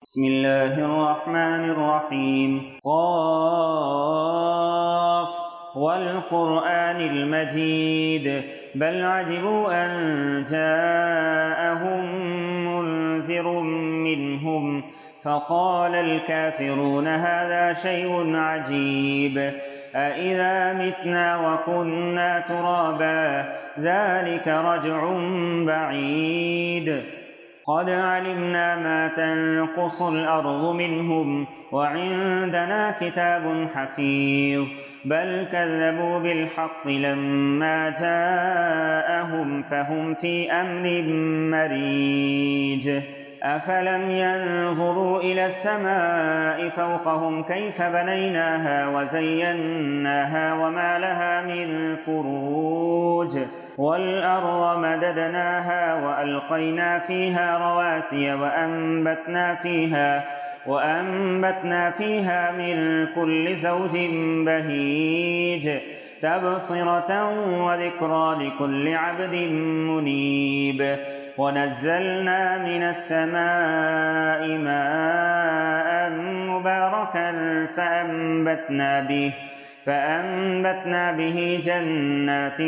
بسم الله الرحمن الرحيم. قاف والقرآن المجيد بل عجبوا أن جاءهم منذر منهم فقال الكافرون هذا شيء عجيب أإذا متنا وكنا ترابا ذلك رجع بعيد قد علمنا ما تنقص الأرض منهم وعندنا كتاب حفيظ بل كذبوا بالحق لما جاءهم فهم في أمر مريج أفلم ينظروا إلى السماء فوقهم كيف بنيناها وزيناها وما لها من فروج والأرض مددناها وألقينا فيها رواسي وأنبتنا فيها من كل زوج بهيج تبصرة وذكرى لكل عبد منيب ونزلنا من السماء ماء مباركا فأنبتنا به جنات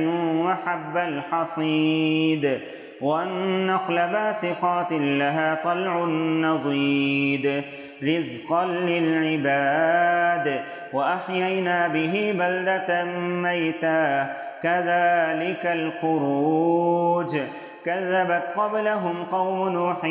وحب الحصيد والنخل باسقات لها طلع نضيد رزقا للعباد وأحيينا به بلدة ميتا كذلك الخروج كذبت قبلهم قوم نوح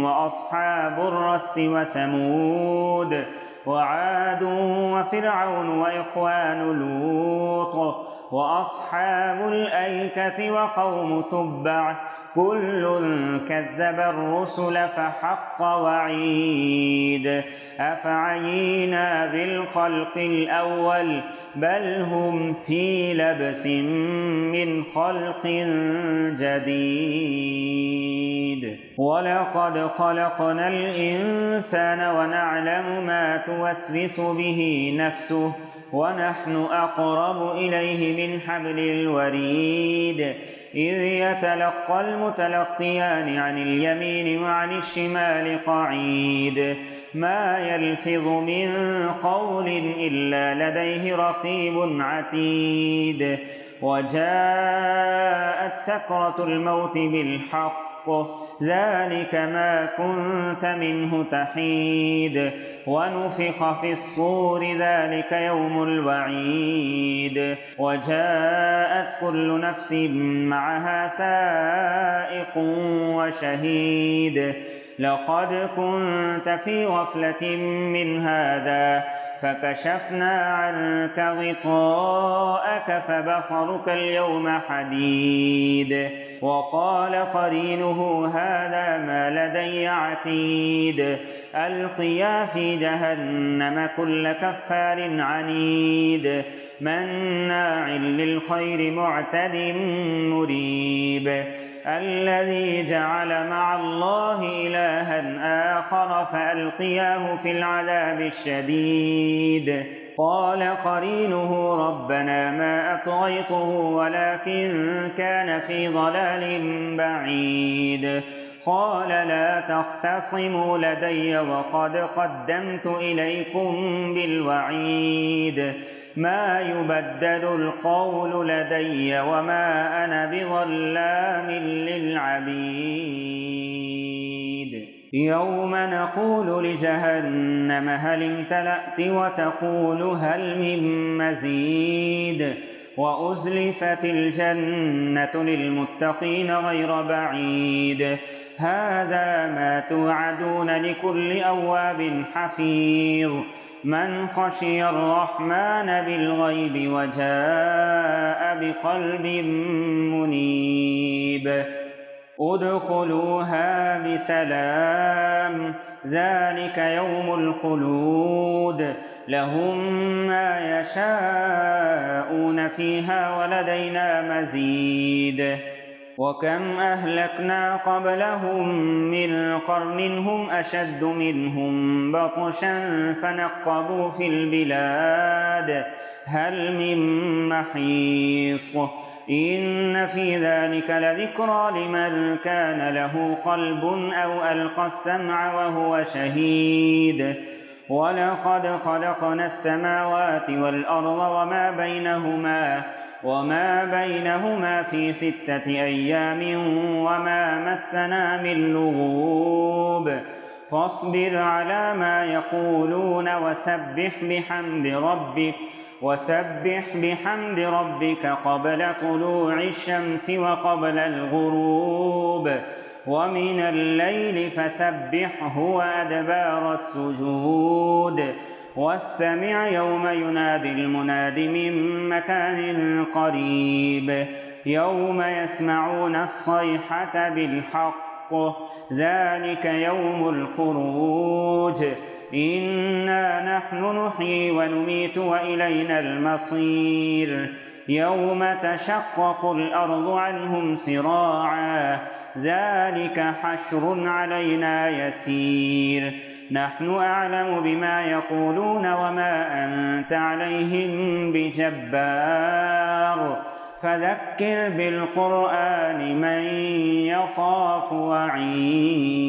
وأصحاب الرس وثمود وعاد وفرعون وإخوان لوط وأصحاب الأيكة وقوم تبع كل كذب الرسل فحق وعيد أفعينا بالخلق الأول بل هم في لبس من خلق جديد ولقد خلقنا الإنسان ونعلم ما توسوس به نفسه ونحن أقرب إليه من حبل الوريد إذ يتلقى المتلقيان عن اليمين وعن الشمال قعيد ما يلفظ من قول إلا لديه رقيب عتيد وجاءت سكرة الموت بالحق ذلك ما كنت منه تحيد ونفخ في الصور ذلك يوم الوعيد وجاءت كل نفس معها سائق وشهيد لقد كنت في غفلة من هذا فكشفنا عنك غطاءك فبصرك اليوم حديد وقال قرينه هذا ما لدي عتيد ألقيا في جهنم كل كفار عنيد مناع للخير معتد مريب الذي جعل مع الله إلها آخر فألقياه في العذاب الشديد قال قرينه ربنا ما أطغيته ولكن كان في ضلال بعيد قال لا تختصموا لدي وقد قدمت إليكم بالوعيد ما يبدل القول لدي وما أنا بظلام للعبيد يوم نقول لجهنم هل امتلأت وتقول هل من مزيد وأزلفت الجنة للمتقين غير بعيد هذا ما توعدون لكل أواب حفيظ من خشي الرحمن بالغيب وجاء بقلب منيب ادخلوها بسلام ذلك يوم الخلود لهم ما يشاءون فيها ولدينا مزيد وكم أهلكنا قبلهم من قرن هم أشد منهم بطشا فنقبوا في البلاد هل من محيص إن في ذلك لذكرى لمن كان له قلب أو ألقى السمع وهو شهيد ولقد خلقنا السماوات والأرض وما بينهما في 6 أيام وما مسنا من لغوب فاصبر على ما يقولون وسبح بحمد ربك قبل طلوع الشمس وقبل الغروب ومن الليل فسبحه وأدبار السجود واستمع يوم ينادي المناد من مكان قريب يوم يسمعون الصيحة بالحق ذلك يوم الخروج إنا نحن نحيي ونميت وإلينا المصير يوم تشقق الأرض عنهم سراعا ذلك حشر علينا يسير نحن أعلم بما يقولون وما أنت عليهم بجبار فذكر بالقرآن من يخاف وعيد